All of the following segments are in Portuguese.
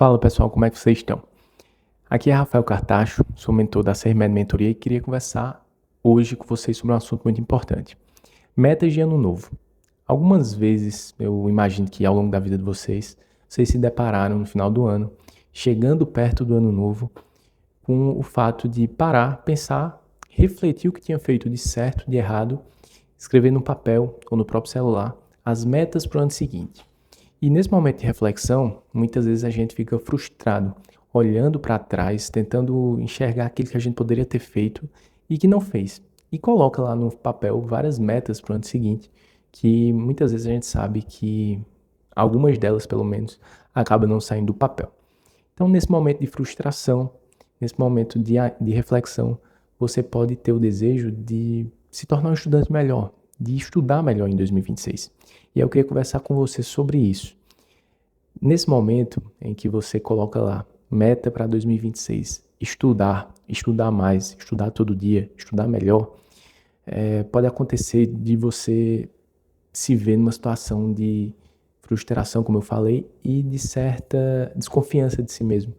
Fala pessoal, como é que vocês estão? Aqui é Rafael Cartacho, sou mentor da Sermed Mentoria e queria conversar hoje com vocês sobre um assunto muito importante. Metas de ano novo. Algumas vezes, eu imagino que ao longo da vida de vocês se depararam no final do ano, chegando perto do ano novo, com o fato de parar, pensar, refletir o que tinha feito de certo, de errado, escrever no papel ou no próprio celular as metas para o ano seguinte. E nesse momento de reflexão, muitas vezes a gente fica frustrado, olhando para trás, tentando enxergar aquilo que a gente poderia ter feito e que não fez. E coloca lá no papel várias metas para o ano seguinte, que muitas vezes a gente sabe que algumas delas, pelo menos, acabam não saindo do papel. Então, nesse momento de frustração, nesse momento de reflexão, você pode ter o desejo de se tornar um estudante melhor, de estudar melhor em 2026. E eu queria conversar com você sobre isso. Nesse momento em que você coloca lá, meta para 2026, estudar mais, estudar todo dia, estudar melhor, pode acontecer de você se ver numa situação de frustração, como eu falei, e de certa desconfiança de si mesmo,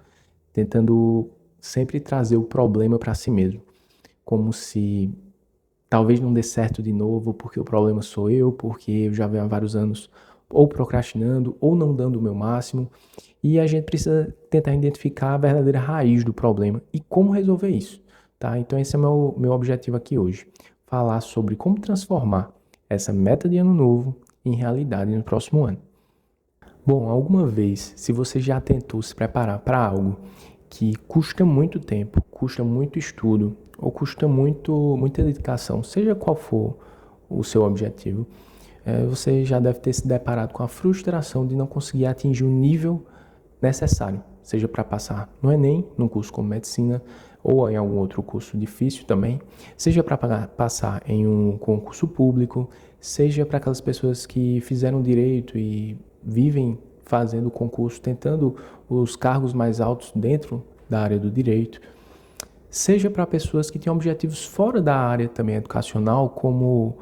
tentando sempre trazer o problema para si mesmo, como se talvez não dê certo de novo, porque o problema sou eu, porque eu já venho há vários anos ou procrastinando ou não dando o meu máximo, e a gente precisa tentar identificar a verdadeira raiz do problema e como resolver isso, tá? Então esse é o meu objetivo aqui hoje, falar sobre como transformar essa meta de ano novo em realidade no próximo ano. Bom, alguma vez, se você já tentou se preparar para algo que custa muito tempo, custa muito estudo ou custa muita dedicação, seja qual for o seu objetivo, você já deve ter se deparado com a frustração de não conseguir atingir o nível necessário, seja para passar no Enem, num curso como medicina ou em algum outro curso difícil também, seja para passar em um concurso público, seja para aquelas pessoas que fizeram direito e vivem fazendo concurso, tentando os cargos mais altos dentro da área do direito, seja para pessoas que têm objetivos fora da área também educacional, como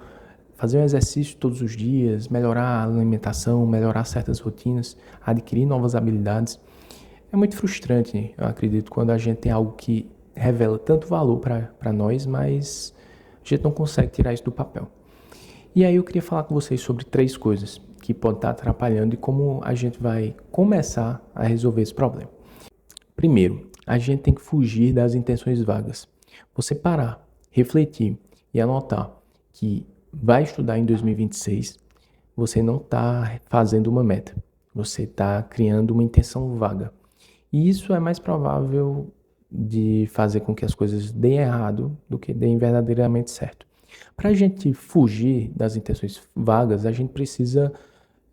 fazer um exercício todos os dias, melhorar a alimentação, melhorar certas rotinas, adquirir novas habilidades. É muito frustrante, eu acredito, quando a gente tem algo que revela tanto valor para nós, mas a gente não consegue tirar isso do papel. E aí eu queria falar com vocês sobre 3 coisas que podem estar atrapalhando e como a gente vai começar a resolver esse problema. Primeiro, a gente tem que fugir das intenções vagas. Você parar, refletir e anotar que vai estudar em 2026, você não está fazendo uma meta, você está criando uma intenção vaga. E isso é mais provável de fazer com que as coisas deem errado do que deem verdadeiramente certo. Para a gente fugir das intenções vagas, a gente precisa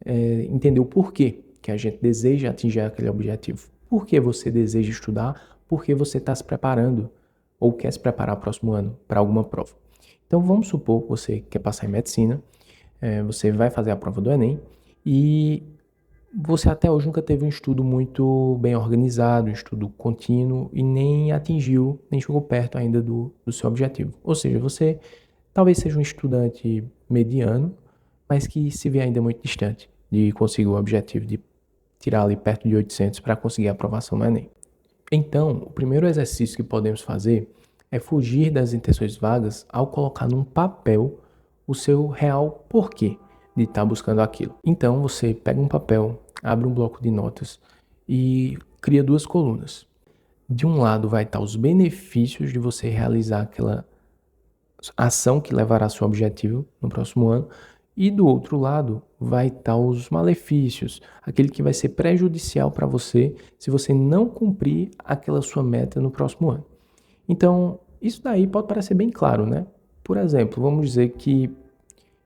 entender o porquê que a gente deseja atingir aquele objetivo. Por que você deseja estudar? Por que você está se preparando ou quer se preparar próximo ano para alguma prova? Então vamos supor que você quer passar em medicina, você vai fazer a prova do Enem e você até hoje nunca teve um estudo muito bem organizado, um estudo contínuo e nem atingiu, nem chegou perto ainda do seu objetivo. Ou seja, você talvez seja um estudante mediano, mas que se vê ainda muito distante de conseguir o objetivo de tirar ali perto de 800 para conseguir a aprovação no Enem. Então, o primeiro exercício que podemos fazer é fugir das intenções vagas ao colocar num papel o seu real porquê de estar buscando aquilo. Então, você pega um papel, abre um bloco de notas e cria 2 colunas. De um lado vai estar os benefícios de você realizar aquela ação que levará ao seu objetivo no próximo ano, e do outro lado vai estar os malefícios, aquele que vai ser prejudicial para você se você não cumprir aquela sua meta no próximo ano. Então, isso daí pode parecer bem claro, né? Por exemplo, vamos dizer que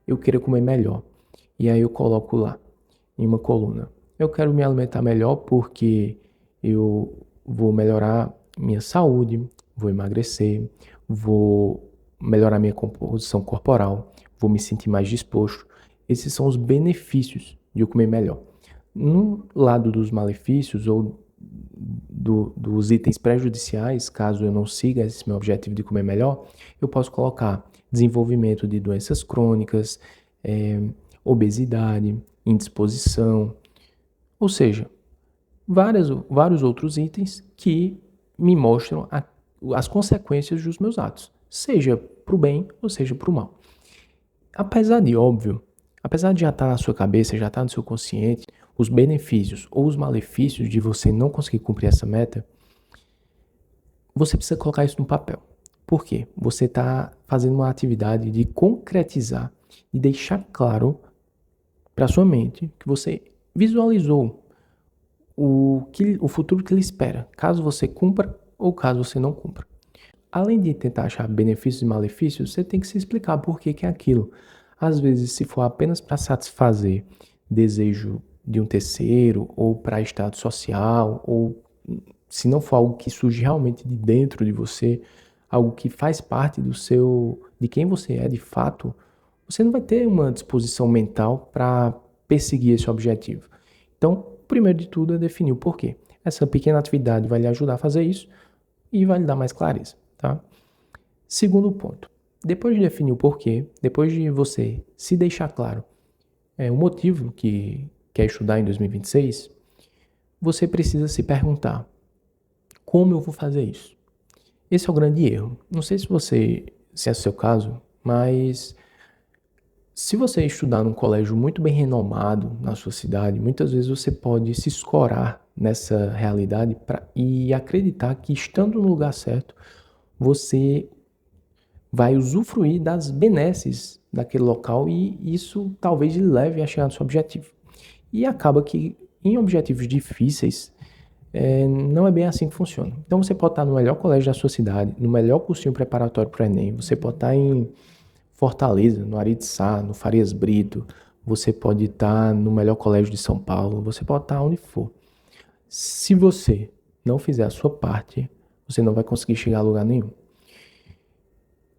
eu queira comer melhor, e aí eu coloco lá, em uma coluna, eu quero me alimentar melhor porque eu vou melhorar minha saúde, vou emagrecer, vou melhorar minha composição corporal, vou me sentir mais disposto. Esses são os benefícios de eu comer melhor. No lado dos malefícios ou dos itens prejudiciais, caso eu não siga esse meu objetivo de comer melhor, eu posso colocar desenvolvimento de doenças crônicas, obesidade, indisposição. Ou seja, vários outros itens que me mostram as consequências dos meus atos, seja para o bem ou seja para o mal. Apesar de já estar na sua cabeça, já estar no seu consciente, os benefícios ou os malefícios de você não conseguir cumprir essa meta, você precisa colocar isso no papel. Por quê? Você está fazendo uma atividade de concretizar e deixar claro para sua mente que você visualizou o futuro que lhe espera, caso você cumpra ou caso você não cumpra. Além de tentar achar benefícios e malefícios, você tem que se explicar por que é aquilo. Às vezes, se for apenas para satisfazer desejo de um terceiro, ou para status social, ou se não for algo que surge realmente de dentro de você, algo que faz parte de quem você é de fato, você não vai ter uma disposição mental para perseguir esse objetivo. Então, primeiro de tudo é definir o porquê. Essa pequena atividade vai lhe ajudar a fazer isso e vai lhe dar mais clareza, tá? Segundo ponto, depois de definir o porquê, depois de você se deixar claro o motivo que quer estudar em 2026, você precisa se perguntar: como eu vou fazer isso? Esse é o grande erro. Não sei se é o seu caso, mas se você estudar num colégio muito bem renomado na sua cidade, muitas vezes você pode se escorar nessa realidade e acreditar que, estando no lugar certo, você vai usufruir das benesses daquele local e isso talvez lhe leve a chegar no seu objetivo. E acaba que em objetivos difíceis não é bem assim que funciona. Então você pode estar no melhor colégio da sua cidade, no melhor cursinho preparatório para o Enem, você pode estar em Fortaleza, no Aritzá, no Farias Brito, você pode estar no melhor colégio de São Paulo, você pode estar onde for. Se você não fizer a sua parte, você não vai conseguir chegar a lugar nenhum.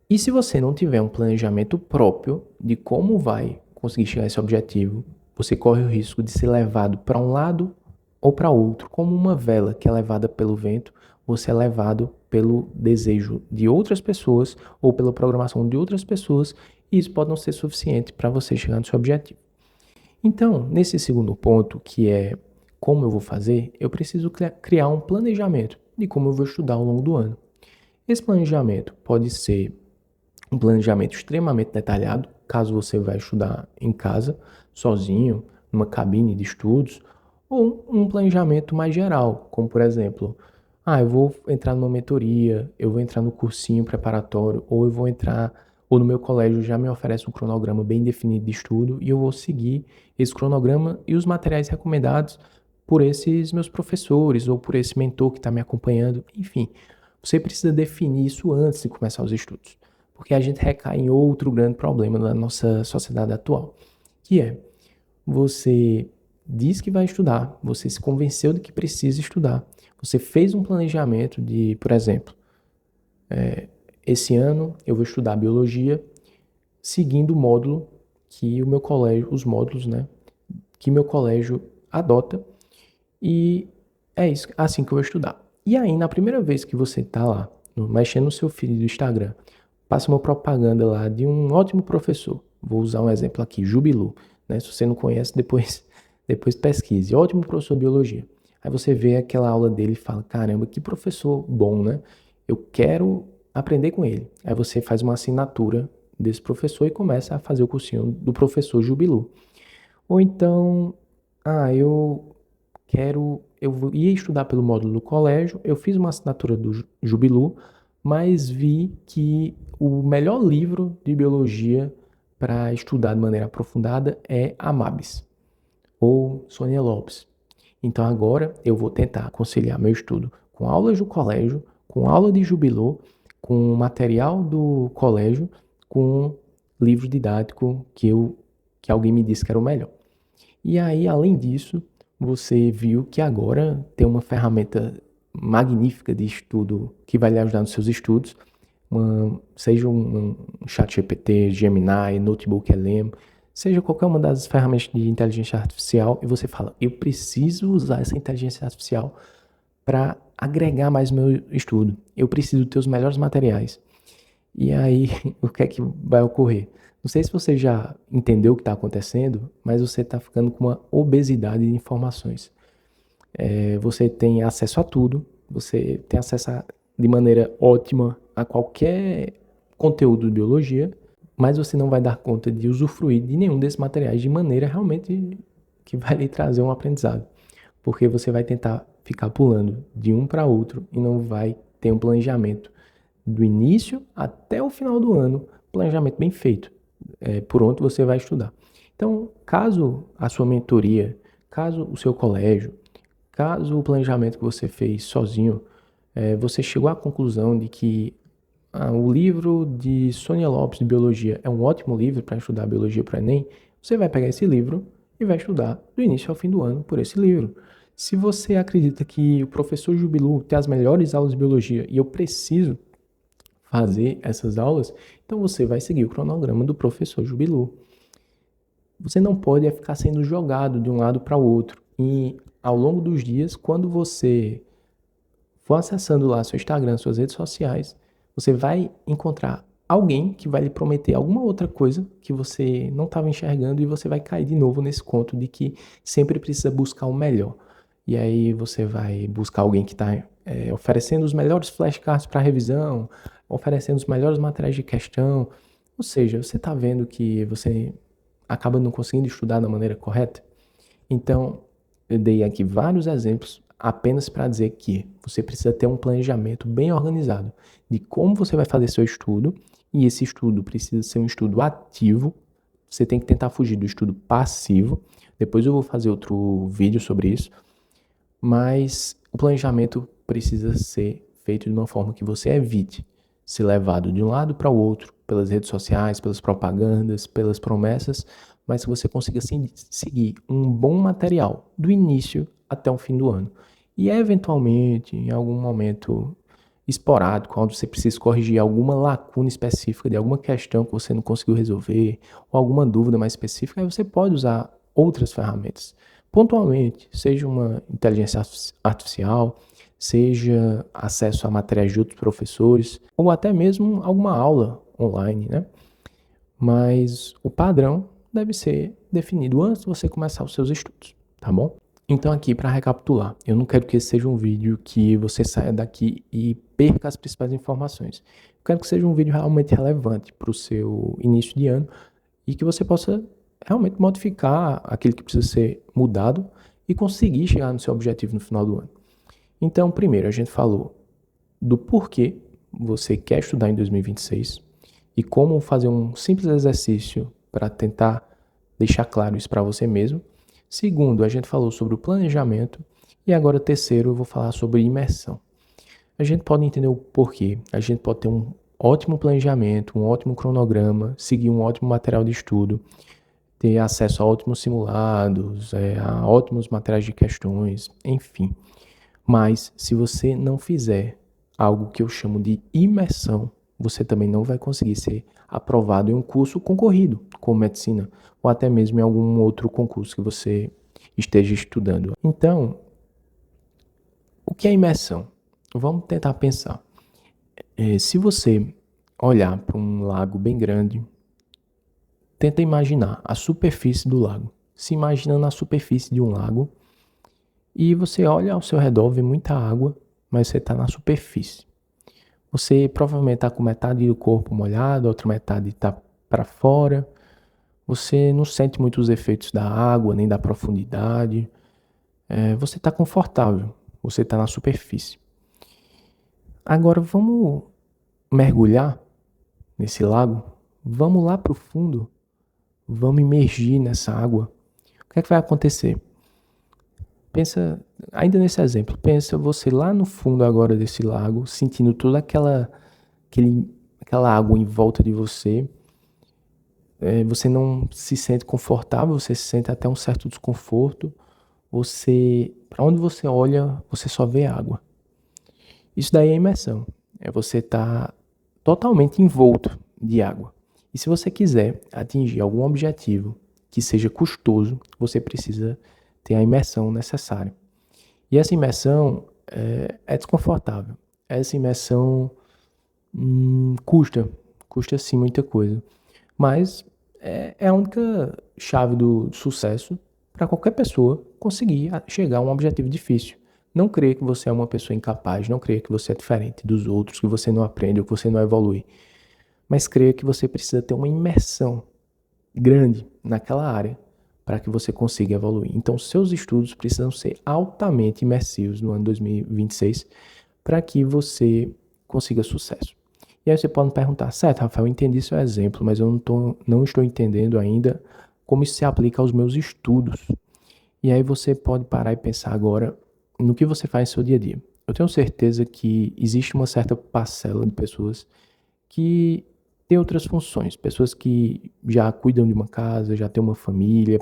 E se você não tiver um planejamento próprio de como vai conseguir chegar a esse objetivo, você corre o risco de ser levado para um lado ou para outro, como uma vela que é levada pelo vento, você é levado pelo desejo de outras pessoas ou pela programação de outras pessoas, e isso pode não ser suficiente para você chegar no seu objetivo. Então, nesse segundo ponto, que é como eu vou fazer, eu preciso criar um planejamento de como eu vou estudar ao longo do ano. Esse planejamento pode ser um planejamento extremamente detalhado, caso você vai estudar em casa, sozinho, numa cabine de estudos, ou um planejamento mais geral, como por exemplo, eu vou entrar numa mentoria, eu vou entrar no cursinho preparatório, ou no meu colégio já me oferece um cronograma bem definido de estudo e eu vou seguir esse cronograma e os materiais recomendados por esses meus professores ou por esse mentor que está me acompanhando. Enfim, você precisa definir isso antes de começar os estudos, porque a gente recai em outro grande problema na nossa sociedade atual, que é: você diz que vai estudar, você se convenceu de que precisa estudar, você fez um planejamento de, por exemplo, esse ano eu vou estudar biologia seguindo o módulo que o meu colégio, os módulos, né, que meu colégio adota, e é isso, assim que eu vou estudar. E aí, na primeira vez que você tá lá, mexendo no seu feed do Instagram, passa uma propaganda lá de um ótimo professor. Vou usar um exemplo aqui, Jubilu, né? Se você não conhece, depois pesquise. Ótimo professor de biologia. Aí você vê aquela aula dele e fala: caramba, que professor bom, né? Eu quero aprender com ele. Aí você faz uma assinatura desse professor e começa a fazer o cursinho do professor Jubilu. Ou então, eu ia estudar pelo módulo do colégio, eu fiz uma assinatura do Jubilu, mas vi que o melhor livro de biologia para estudar de maneira aprofundada é Amabis, ou Sônia Lopes. Então agora eu vou tentar conciliar meu estudo com aulas do colégio, com aula de Jubilu, com material do colégio, com livro didático que alguém me disse que era o melhor. E aí, além disso, você viu que agora tem uma ferramenta magnífica de estudo que vai lhe ajudar nos seus estudos, seja um ChatGPT, Gemini, Notebook LM, seja qualquer uma das ferramentas de inteligência artificial, e você fala: eu preciso usar essa inteligência artificial para agregar mais meu estudo, eu preciso ter os melhores materiais. E aí, o que é que vai ocorrer? Não sei se você já entendeu o que está acontecendo, mas você está ficando com uma obesidade de informações. Você tem acesso a tudo, você tem acesso de maneira ótima a qualquer conteúdo de biologia, mas você não vai dar conta de usufruir de nenhum desses materiais de maneira realmente que vai lhe trazer um aprendizado. Porque você vai tentar ficar pulando de um para outro e não vai ter um planejamento do início até o final do ano, planejamento bem feito, por onde você vai estudar. Então, caso a sua mentoria, caso o seu colégio, caso o planejamento que você fez sozinho, você chegou à conclusão de que o livro de Sônia Lopes de Biologia é um ótimo livro para estudar Biologia para o Enem, você vai pegar esse livro e vai estudar do início ao fim do ano por esse livro. Se você acredita que o professor Jubilu tem as melhores aulas de Biologia e eu preciso fazer essas aulas, então você vai seguir o cronograma do professor Jubilu. Você não pode ficar sendo jogado de um lado para o outro. E ao longo dos dias, quando você for acessando lá seu Instagram, suas redes sociais, você vai encontrar alguém que vai lhe prometer alguma outra coisa que você não estava enxergando e você vai cair de novo nesse conto de que sempre precisa buscar o melhor. E aí você vai buscar alguém que está oferecendo os melhores flashcards para revisão, oferecendo os melhores materiais de questão. Ou seja, você está vendo que você acaba não conseguindo estudar da maneira correta? Então, eu dei aqui vários exemplos apenas para dizer que você precisa ter um planejamento bem organizado de como você vai fazer seu estudo, e esse estudo precisa ser um estudo ativo. Você tem que tentar fugir do estudo passivo. Depois eu vou fazer outro vídeo sobre isso. Mas o planejamento precisa ser feito de uma forma que você evite ser levado de um lado para o outro, pelas redes sociais, pelas propagandas, pelas promessas, mas que você consiga seguir um bom material do início até o fim do ano. E eventualmente, em algum momento esporádico, onde você precisa corrigir alguma lacuna específica de alguma questão que você não conseguiu resolver, ou alguma dúvida mais específica, aí você pode usar outras ferramentas. Pontualmente, seja uma inteligência artificial, seja acesso a materiais de outros professores, ou até mesmo alguma aula online, né? Mas o padrão deve ser definido antes de você começar os seus estudos, tá bom? Então aqui para recapitular, eu não quero que esse seja um vídeo que você saia daqui e perca as principais informações. Eu quero que seja um vídeo realmente relevante para o seu início de ano e que você possa realmente modificar aquilo que precisa ser mudado e conseguir chegar no seu objetivo no final do ano. Então, primeiro, a gente falou do porquê você quer estudar em 2026 e como fazer um simples exercício para tentar deixar claro isso para você mesmo. Segundo, a gente falou sobre o planejamento. E agora, terceiro, eu vou falar sobre imersão. A gente pode entender o porquê. A gente pode ter um ótimo planejamento, um ótimo cronograma, seguir um ótimo material de estudo, ter acesso a ótimos simulados, a ótimos materiais de questões, enfim. Mas se você não fizer algo que eu chamo de imersão, você também não vai conseguir ser aprovado em um curso concorrido, como medicina, ou até mesmo em algum outro concurso que você esteja estudando. Então, o que é imersão? Vamos tentar pensar. Se você olhar para um lago bem grande, tenta imaginar a superfície do lago. Se imagina na superfície de um lago e você olha ao seu redor, vê muita água, mas você está na superfície. Você provavelmente está com metade do corpo molhado, a outra metade está para fora. Você não sente muito os efeitos da água, nem da profundidade. Você está confortável, você está na superfície. Agora vamos mergulhar nesse lago, vamos lá para o fundo, vamos imergir nessa água. O que é que vai acontecer? Pensa, ainda nesse exemplo, pensa você lá no fundo agora desse lago, sentindo toda aquela água em volta de você. Você não se sente confortável, você se sente até um certo desconforto. Para onde você olha, você só vê água. Isso daí é imersão. Você estar totalmente envolto de água. E se você quiser atingir algum objetivo que seja custoso, você precisa ter a imersão necessária. E essa imersão é desconfortável. Essa imersão custa sim muita coisa. Mas é a única chave do sucesso para qualquer pessoa conseguir chegar a um objetivo difícil. Não creia que você é uma pessoa incapaz, não creia que você é diferente dos outros, que você não aprende ou que você não evolui. Mas creia que você precisa ter uma imersão grande naquela área para que você consiga evoluir. Então, seus estudos precisam ser altamente imersivos no ano 2026 para que você consiga sucesso. E aí você pode me perguntar, certo, Rafael, eu entendi seu exemplo, mas eu não estou entendendo ainda como isso se aplica aos meus estudos. E aí você pode parar e pensar agora no que você faz no seu dia a dia. Eu tenho certeza que existe uma certa parcela de pessoas que tem outras funções, pessoas que já cuidam de uma casa, já têm uma família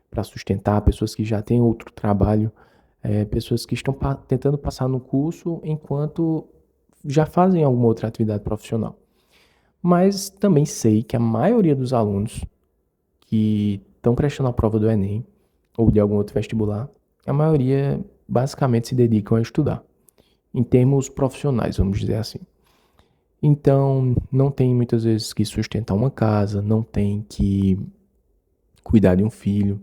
para sustentar, pessoas que já têm outro trabalho, pessoas que estão tentando passar no curso enquanto já fazem alguma outra atividade profissional. Mas também sei que a maioria dos alunos que estão prestando a prova do Enem ou de algum outro vestibular, a maioria basicamente se dedicam a estudar, em termos profissionais, vamos dizer assim. Então, não tem muitas vezes que sustentar uma casa, não tem que cuidar de um filho.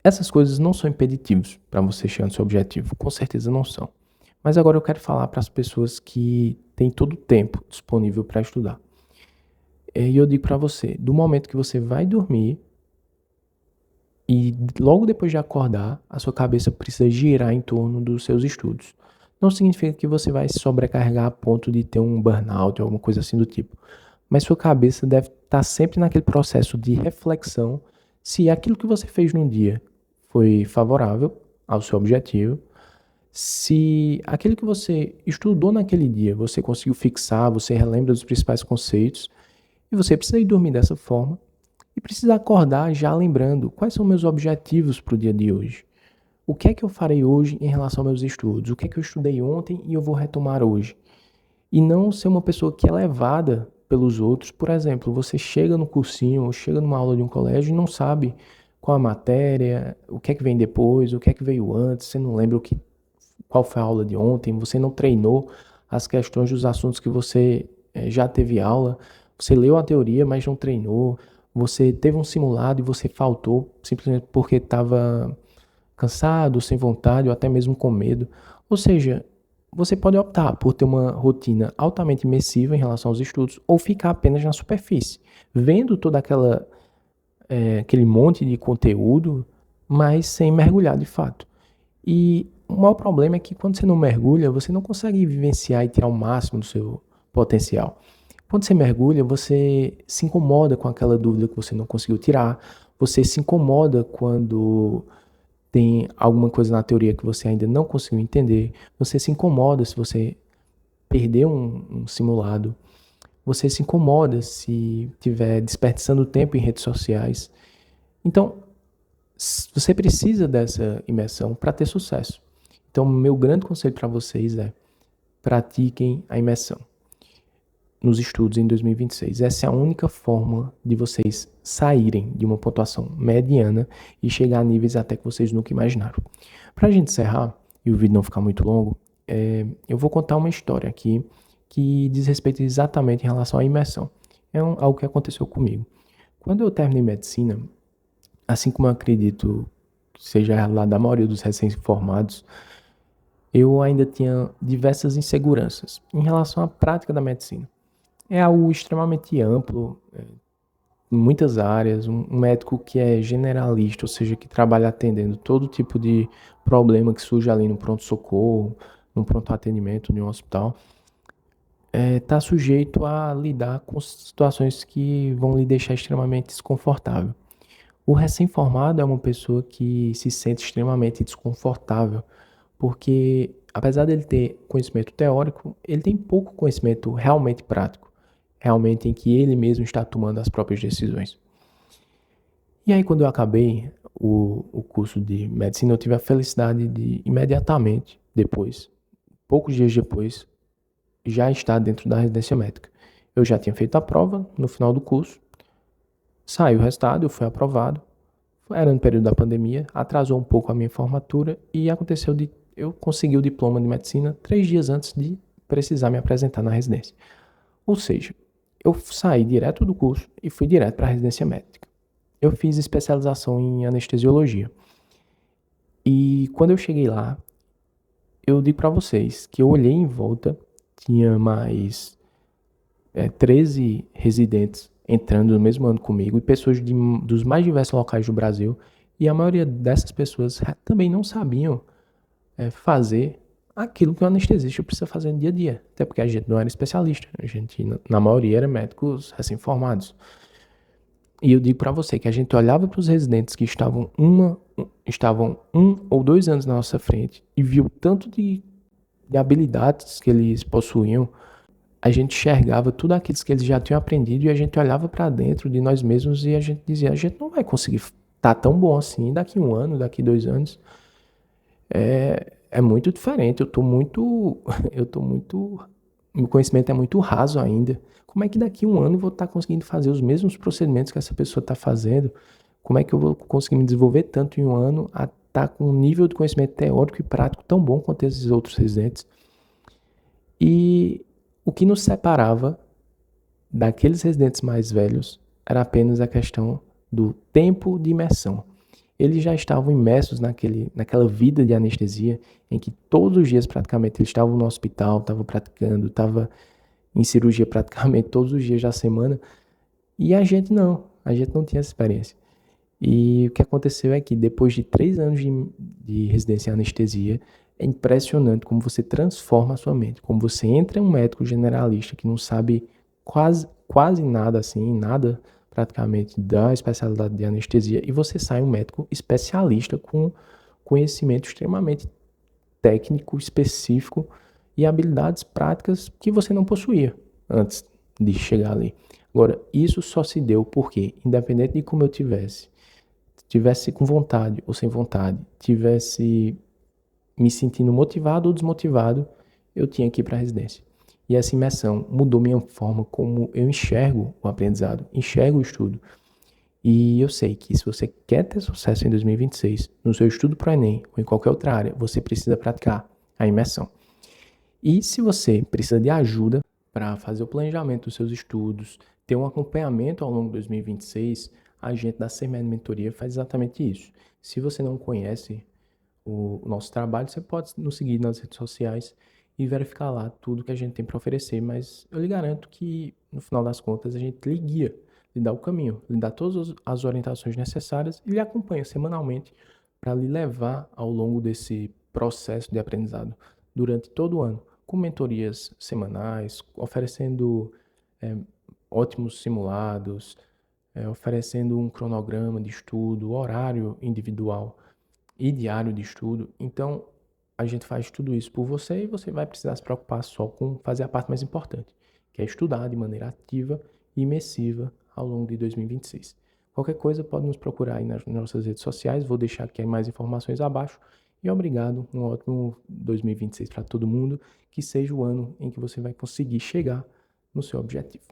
Essas coisas não são impeditivos para você chegar no seu objetivo, com certeza não são. Mas agora eu quero falar para as pessoas que têm todo o tempo disponível para estudar. E eu digo para você, do momento que você vai dormir e logo depois de acordar, a sua cabeça precisa girar em torno dos seus estudos. Não significa que você vai se sobrecarregar a ponto de ter um burnout ou alguma coisa assim do tipo. Mas sua cabeça deve estar sempre naquele processo de reflexão se aquilo que você fez no dia foi favorável ao seu objetivo, se aquilo que você estudou naquele dia você conseguiu fixar, você relembra dos principais conceitos, e você precisa ir dormir dessa forma e precisa acordar já lembrando quais são meus objetivos para o dia de hoje. O que é que eu farei hoje em relação aos meus estudos? O que é que eu estudei ontem e eu vou retomar hoje? E não ser uma pessoa que é levada pelos outros. Por exemplo, você chega no cursinho ou chega numa aula de um colégio e não sabe qual a matéria, o que é que vem depois, o que é que veio antes, você não lembra qual foi a aula de ontem, você não treinou as questões dos assuntos que você já teve aula, você leu a teoria, mas não treinou, você teve um simulado e você faltou simplesmente porque estava cansado, sem vontade ou até mesmo com medo. Ou seja, você pode optar por ter uma rotina altamente imersiva em relação aos estudos ou ficar apenas na superfície, vendo toda aquele monte de conteúdo, mas sem mergulhar de fato. E o maior problema é que quando você não mergulha, você não consegue vivenciar e tirar o máximo do seu potencial. Quando você mergulha, você se incomoda com aquela dúvida que você não conseguiu tirar, você se incomoda quando tem alguma coisa na teoria que você ainda não conseguiu entender, você se incomoda se você perder um simulado, você se incomoda se estiver desperdiçando tempo em redes sociais. Então, você precisa dessa imersão para ter sucesso. Então, meu grande conselho para vocês é pratiquem a imersão nos estudos em 2026. Essa é a única forma de vocês saírem de uma pontuação mediana e chegar a níveis até que vocês nunca imaginaram. Para a gente encerrar, e o vídeo não ficar muito longo, eu vou contar uma história aqui que diz respeito exatamente em relação à imersão. É algo que aconteceu comigo. Quando eu terminei medicina, assim como eu acredito que seja a realidade da maioria dos recém-formados, eu ainda tinha diversas inseguranças em relação à prática da medicina. É algo extremamente amplo, em muitas áreas, um médico que é generalista, ou seja, que trabalha atendendo todo tipo de problema que surge ali no pronto-socorro, no pronto-atendimento de um hospital, está sujeito a lidar com situações que vão lhe deixar extremamente desconfortável. O recém-formado é uma pessoa que se sente extremamente desconfortável, porque apesar dele ter conhecimento teórico, ele tem pouco conhecimento realmente prático, realmente em que ele mesmo está tomando as próprias decisões. E aí quando eu acabei o curso de medicina, eu tive a felicidade de imediatamente depois, poucos dias depois, já estar dentro da residência médica. Eu já tinha feito a prova no final do curso, saiu o resultado, eu fui aprovado, era no período da pandemia, atrasou um pouco a minha formatura e aconteceu de eu consegui o diploma de medicina 3 dias antes de precisar me apresentar na residência. Ou seja, eu saí direto do curso e fui direto para a residência médica. Eu fiz especialização em anestesiologia. E quando eu cheguei lá, eu digo para vocês que eu olhei em volta, tinha mais 13 residentes entrando no mesmo ano comigo e pessoas dos mais diversos locais do Brasil. E a maioria dessas pessoas também não sabiam fazer aquilo que o anestesista precisa fazer no dia a dia. Até porque a gente não era especialista, a gente, na maioria, era médicos recém-formados. E eu digo para você que a gente olhava para os residentes que estavam um ou 2 anos na nossa frente e viu tanto de habilidades que eles possuíam, a gente enxergava tudo aquilo que eles já tinham aprendido e a gente olhava para dentro de nós mesmos e a gente dizia, a gente não vai conseguir estar tão bom assim daqui 1 ano, daqui 2 anos. É muito diferente, meu conhecimento é muito raso ainda. Como é que daqui 1 ano eu vou estar conseguindo fazer os mesmos procedimentos que essa pessoa está fazendo? Como é que eu vou conseguir me desenvolver tanto em 1 ano a estar com um nível de conhecimento teórico e prático tão bom quanto esses outros residentes? E o que nos separava daqueles residentes mais velhos era apenas a questão do tempo de imersão. Eles já estavam imersos naquela vida de anestesia em que todos os dias praticamente eles estavam no hospital, estavam praticando, estavam em cirurgia praticamente todos os dias da semana, e a gente não tinha essa experiência. E o que aconteceu é que depois de 3 anos de residência em anestesia, é impressionante como você transforma a sua mente, como você entra em um médico generalista que não sabe quase nada assim, nada praticamente da especialidade de anestesia, e você sai um médico especialista com conhecimento extremamente técnico, específico e habilidades práticas que você não possuía antes de chegar ali. Agora, isso só se deu porque, independente de como eu tivesse com vontade ou sem vontade, tivesse me sentindo motivado ou desmotivado, eu tinha que ir para a residência. E essa imersão mudou minha forma como eu enxergo o aprendizado, enxergo o estudo. E eu sei que se você quer ter sucesso em 2026, no seu estudo para o Enem ou em qualquer outra área, você precisa praticar a imersão. E se você precisa de ajuda para fazer o planejamento dos seus estudos, ter um acompanhamento ao longo de 2026, a gente da CEMED Mentoria faz exatamente isso. Se você não conhece o nosso trabalho, você pode nos seguir nas redes sociais e verificar lá tudo que a gente tem para oferecer, mas eu lhe garanto que, no final das contas, a gente lhe guia, lhe dá o caminho, lhe dá todas as orientações necessárias e lhe acompanha semanalmente para lhe levar ao longo desse processo de aprendizado durante todo o ano, com mentorias semanais, oferecendo ótimos simulados, oferecendo um cronograma de estudo, horário individual e diário de estudo. Então, a gente faz tudo isso por você e você vai precisar se preocupar só com fazer a parte mais importante, que é estudar de maneira ativa e imersiva ao longo de 2026. Qualquer coisa pode nos procurar aí nas nossas redes sociais, vou deixar aqui mais informações abaixo. E obrigado, um ótimo 2026 para todo mundo, que seja o ano em que você vai conseguir chegar no seu objetivo.